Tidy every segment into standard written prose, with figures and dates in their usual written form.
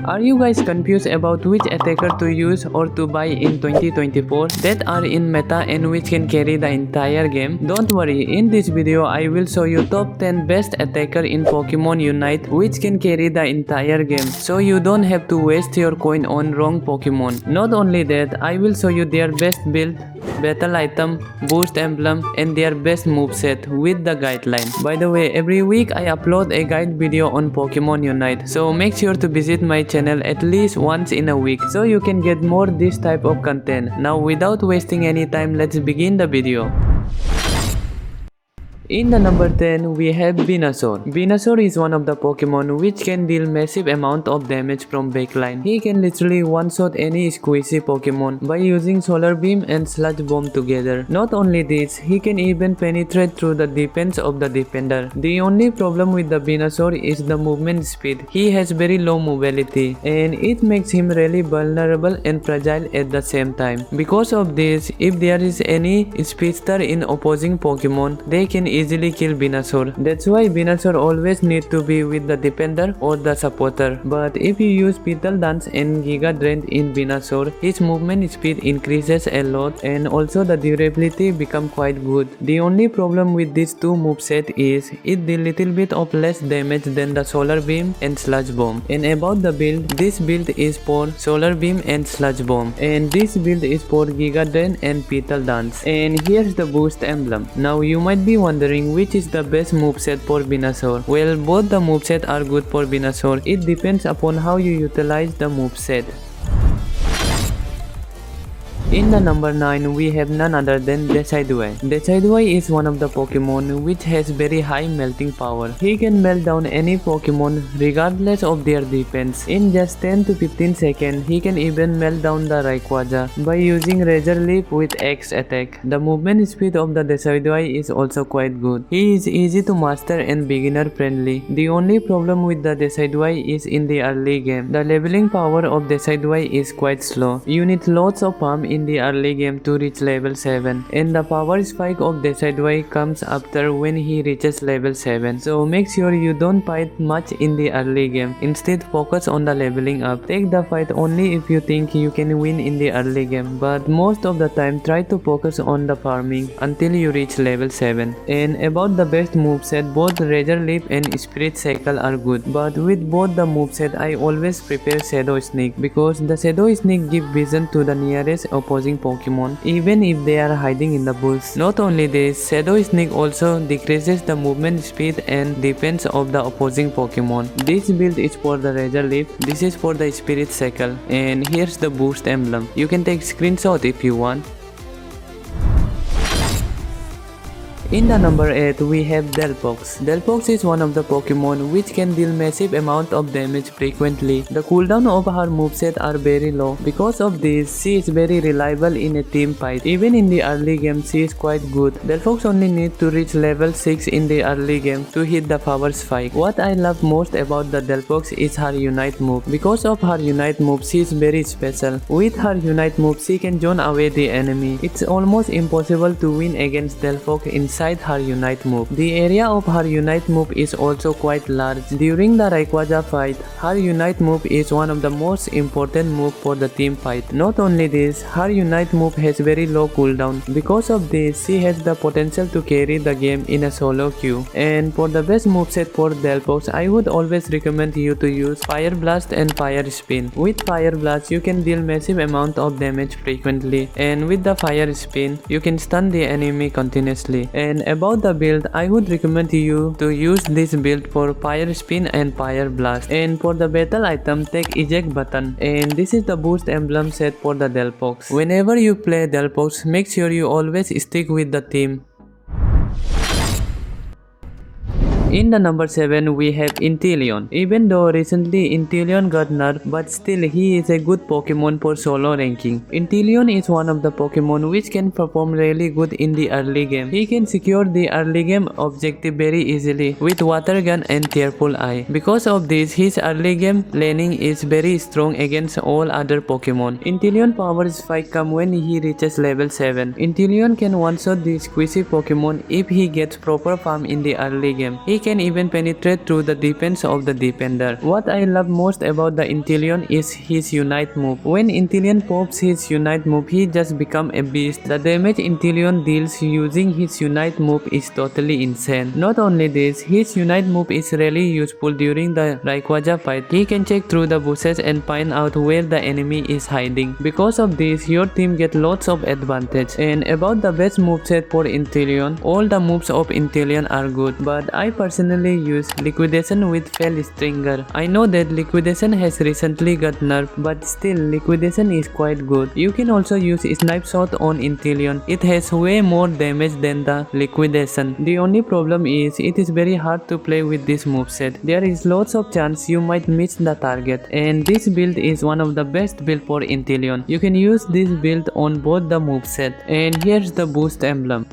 Are you guys confused about which attacker to use or to buy in 2024 that are in meta and which can carry the entire game? Don't worry, in this video I will show you top 10 best attacker in Pokemon Unite which can carry the entire game, so you don't have to waste your coin on wrong Pokemon. Not only that, I will show you their best build, battle item, boost emblem and their best moveset with the guideline. By the way, every week I upload a guide video on Pokemon Unite, so make sure to visit my channel at least once in a week so you can get more this type of content. Now without wasting any time, let's begin the video. In the number 10, we have Venusaur. Venusaur is one of the Pokemon which can deal massive amount of damage from backline. He can literally one-shot any squishy Pokemon by using Solar Beam and Sludge Bomb together. Not only this, he can even penetrate through the defense of the defender. The only problem with the Venusaur is the movement speed. He has very low mobility and it makes him really vulnerable and fragile at the same time. Because of this, if there is any speedster in opposing Pokemon, they can easily kill Venusaur. That's why Venusaur always need to be with the defender or the supporter. But if you use Petal Dance and Giga Drain in Venusaur, his movement speed increases a lot and also the durability become quite good. The only problem with these two moveset is it deal little bit of less damage than the Solar Beam and Sludge Bomb. And about the build, this build is for Solar Beam and Sludge Bomb, and this build is for Giga Drain and Petal Dance. And here's the boost emblem. Now you might be wondering which is the best moveset for Venusaur. Well, both the moveset are good for Venusaur. It depends upon how you utilize the moveset. In the number 9, we have none other than Decidueye. Decidueye is one of the Pokemon which has very high melting power. He can melt down any Pokemon regardless of their defense. In just 10 to 15 seconds, he can even melt down the Rayquaza by using Razor Leaf with X attack. The movement speed of the Decidueye is also quite good. He is easy to master and beginner friendly. The only problem with the Decidueye is in the early game. The leveling power of Decidueye is quite slow. You need lots of farm in the early game to reach level 7, and the power spike of Decidueye comes after when he reaches level 7, so make sure you don't fight much in the early game. Instead, focus on the leveling up. Take the fight only if you think you can win in the early game, but most of the time try to focus on the farming until you reach level 7. And about the best moveset, both Razor Leaf and Spirit Cycle are good, but with both the moveset I always prefer Shadow Sneak because the Shadow Sneak gives vision to the nearest opposing Pokemon even if they are hiding in the bush. Not only this, Shadow Sneak also decreases the movement speed and defense of the opposing Pokemon. This build is for the Razor Leaf, this is for the Spirit Cycle, and here's the boost emblem. You can take screenshot if you want. In the number 8, we have Delphox. Delphox is one of the Pokemon which can deal massive amount of damage frequently. The cooldown of her moveset are very low. Because of this, she is very reliable in a team fight. Even in the early game, she is quite good. Delphox only needs to reach level 6 in the early game to hit the power spike. What I love most about the Delphox is her Unite move. Because of her Unite move, she is very special. With her Unite move, she can zone away the enemy. It's almost impossible to win against Delphox inside her Unite move. The area of her Unite move is also quite large. During the Rayquaza fight, her Unite move is one of the most important moves for the team fight. Not only this, her Unite move has very low cooldown. Because of this, she has the potential to carry the game in a solo queue. And for the best moveset for Delphox, I would always recommend you to use Fire Blast and Fire Spin. With Fire Blast, you can deal massive amount of damage frequently, and with the Fire Spin, you can stun the enemy continuously. And about the build, I would recommend you to use this build for Fire Spin and Fire Blast. And for the battle item, take Eject Button. And this is the boost emblem set for the Delphox. Whenever you play Delphox, make sure you always stick with the team. In the number 7, we have Inteleon. Even though recently Inteleon got nerfed, but still he is a good Pokemon for solo ranking. Inteleon is one of the Pokemon which can perform really good in the early game. He can secure the early game objective very easily with Water Gun and Tearful Eye. Because of this, his early game laning is very strong against all other Pokemon. Inteleon power spike come when he reaches level 7. Inteleon can one-shot the squishy Pokemon if he gets proper farm in the early game. He He can even penetrate through the defense of the defender. What I love most about the Inteleon is his Unite move. When Inteleon pops his Unite move, he just become a beast. The damage Inteleon deals using his Unite move is totally insane. Not only this, his Unite move is really useful during the Rayquaza fight. He can check through the bushes and find out where the enemy is hiding. Because of this, your team get lots of advantage. And about the best moveset for Inteleon, all the moves of Inteleon are good, but I personally use Liquidation with Fell Stringer. I know that Liquidation has recently got nerfed, but still Liquidation is quite good. You can also use Snipe Shot on Inteleon. It has way more damage than the Liquidation. The only problem is it is very hard to play with this moveset. There is lots of chance you might miss the target, and this build is one of the best build for Inteleon. You can use this build on both the moveset. And here's the boost emblem.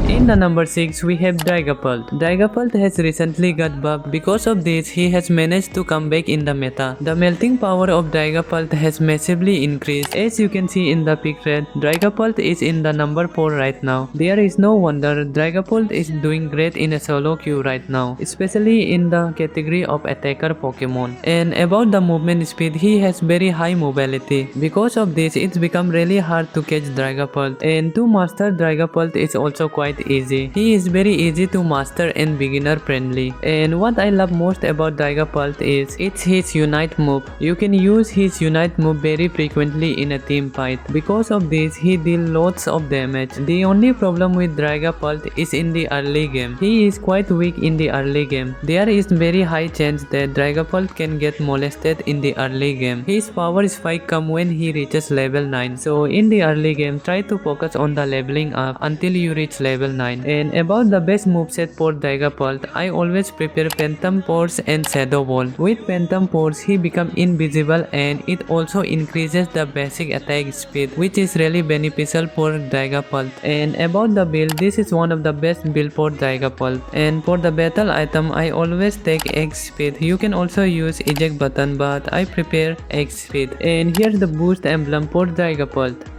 In the number 6, we have Dragapult. Dragapult has recently got buffed. Because of this, he has managed to come back in the meta. The melting power of Dragapult has massively increased. As you can see in the pick red, Dragapult is in the number 4 right now. There is no wonder Dragapult is doing great in a solo queue right now, especially in the category of attacker Pokemon. And about the movement speed, he has very high mobility. Because of this, it's become really hard to catch Dragapult. And to master Dragapult is also quite easy. He is very easy to master and beginner friendly. And what I love most about Dragapult is it's his Unite move. You can use his Unite move very frequently in a team fight. Because of this, he deals lots of damage. The only problem with Dragapult is in the early game. He is quite weak in the early game. There is very high chance that Dragapult can get molested in the early game. His power spike come when he reaches level 9. So in the early game, try to focus on the leveling up until you reach level 9. And about the best moveset for Dragapult, I always prepare Phantom Force and Shadow Ball. With Phantom Force, he becomes invisible and it also increases the basic attack speed, which is really beneficial for Dragapult. And about the build, this is one of the best build for Dragapult. And for the battle item, I always take X speed. You can also use eject button, but I prefer X speed. And here's the boost emblem for Dragapult.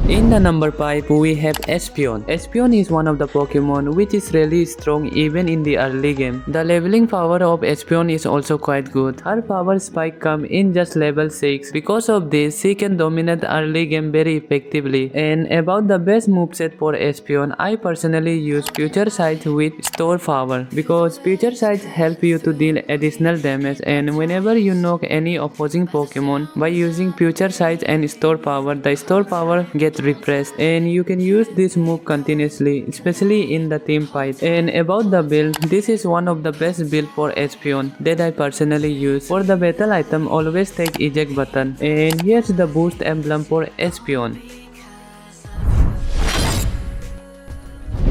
In the number 5, we have Espeon. Espeon is one of the Pokemon which is really strong even in the early game. The leveling power of Espeon is also quite good. Her power spike come in just level 6. Because of this, she can dominate early game very effectively. And about the best moveset for Espeon, I personally use Future Sight with Store Power. Because Future Sight help you to deal additional damage, and whenever you knock any opposing Pokemon by using Future Sight and Store Power, the Store Power gets refreshed, and you can use this move continuously, especially in the team fight. And about the build, this is one of the best build for Espeon that I personally use. For the battle item, always take eject button. And here's the boost emblem for Espeon.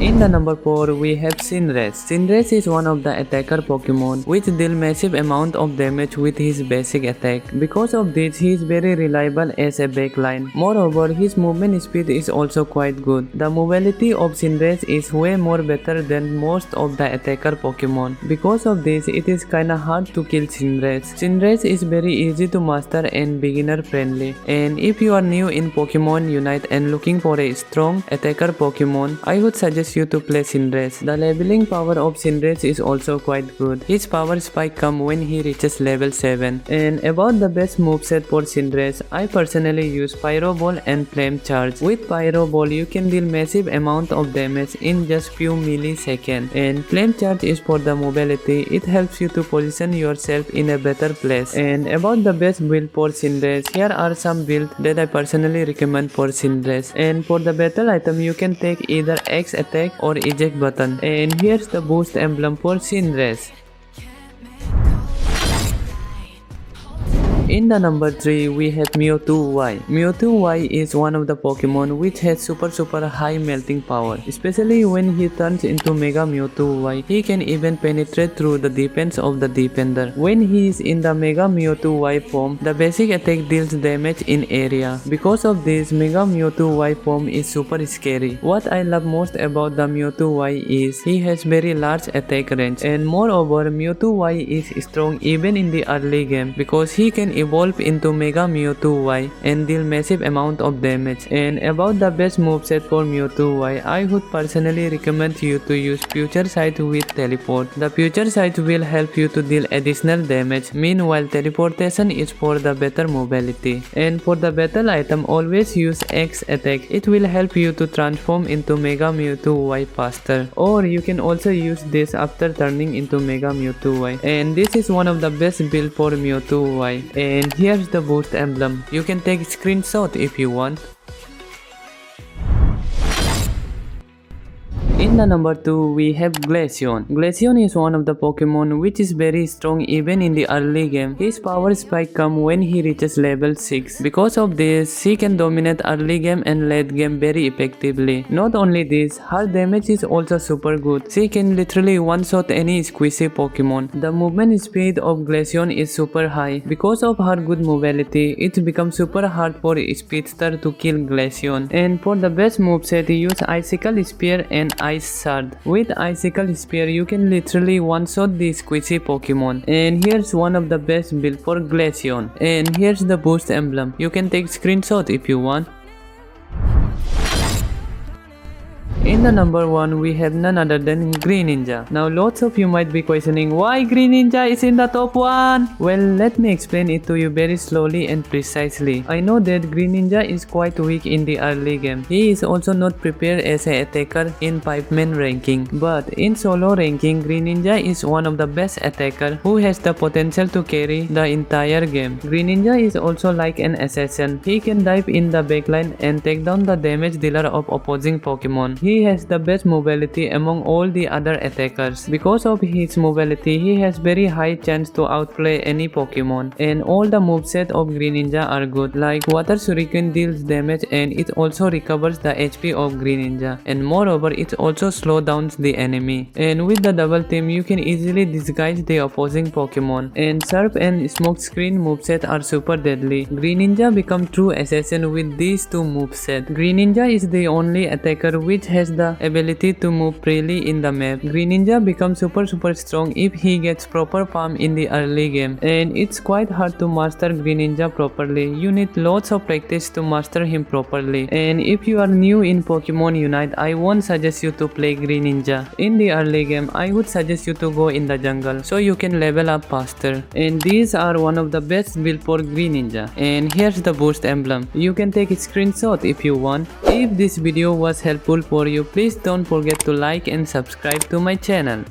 In the number 4, we have Cinderace. Cinderace is one of the attacker Pokemon which deal massive amount of damage with his basic attack. Because of this, he is very reliable as a backline. Moreover, his movement speed is also quite good. The mobility of Cinderace is way more better than most of the attacker Pokemon. Because of this, it is kinda hard to kill Cinderace. Cinderace is very easy to master and beginner friendly. And if you are new in Pokemon Unite and looking for a strong attacker Pokemon, I would suggest you to play Cinderace. The leveling power of Cinderace is also quite good. His power spike come when he reaches level 7. And about the best moveset for Cinderace, I personally use Pyro Ball and Flame Charge. With Pyro Ball, you can deal massive amount of damage in just few milliseconds. And Flame Charge is for the mobility. It helps you to position yourself in a better place. And about the best build for Cinderace, here are some builds that I personally recommend for Cinderace. And for the battle item, you can take either X attack or eject button. And here's the boost emblem for Cinderace. In the number 3, we have Mewtwo Y. Mewtwo Y is one of the Pokemon which has super high melting power. Especially when he turns into Mega Mewtwo Y, he can even penetrate through the defense of the defender. When he is in the Mega Mewtwo Y form, the basic attack deals damage in area. Because of this, Mega Mewtwo Y form is super scary. What I love most about the Mewtwo Y is he has very large attack range, and moreover, Mewtwo Y is strong even in the early game because he can evolve into Mega Mewtwo Y and deal massive amount of damage. And about the best moveset for Mewtwo Y, I would personally recommend you to use Future Sight with Teleport. The Future Sight will help you to deal additional damage, meanwhile teleportation is for the better mobility. And for the battle item, always use X attack. It will help you to transform into Mega Mewtwo Y faster. Or you can also use this after turning into Mega Mewtwo Y. And this is one of the best build for Mewtwo Y. And here's the boost emblem. You can take screenshot if you want. In the number 2, we have Glaceon. Glaceon is one of the Pokemon which is very strong even in the early game. His power spike comes when he reaches level 6. Because of this, he can dominate early game and late game very effectively. Not only this, her damage is also super good. She can literally one-shot any squishy Pokemon. The movement speed of Glaceon is super high. Because of her good mobility, it becomes super hard for Speedster to kill Glaceon. And for the best moveset, use Icicle Spear and Ice Shard. With Icicle Spear, you can literally one-shot the squishy Pokemon. And here's one of the best build for Glaceon. And here's the boost emblem. You can take screenshot if you want. In the number 1, we have none other than Greninja. Now lots of you might be questioning why Greninja is in the top 1. Well, let me explain it to you very slowly and precisely. I know that Greninja is quite weak in the early game. He is also not prepared as an attacker in 5-man ranking. But in solo ranking, Greninja is one of the best attacker who has the potential to carry the entire game. Greninja is also like an assassin. He can dive in the backline and take down the damage dealer of opposing Pokemon. He has the best mobility among all the other attackers. Because of his mobility, he has very high chance to outplay any Pokemon. And all the moveset of Greninja are good, like Water Shuriken deals damage and it also recovers the HP of Greninja. And moreover, it also slows down the enemy. And with the double team, you can easily disguise the opposing Pokemon. And Surf and Smoke Screen moveset are super deadly. Greninja becomes true assassin with these two moveset. Greninja is the only attacker which has the ability to move freely in the map. Greninja becomes super strong if he gets proper farm in the early game. And it's quite hard to master Greninja properly. You need lots of practice to master him properly. And if you are new in Pokemon Unite, I won't suggest you to play Greninja. In the early game, I would suggest you to go in the jungle so you can level up faster. And these are one of the best build for Greninja. And here's the boost emblem. You can take a screenshot if you want. If this video was helpful for you, please don't forget to like and subscribe to my channel.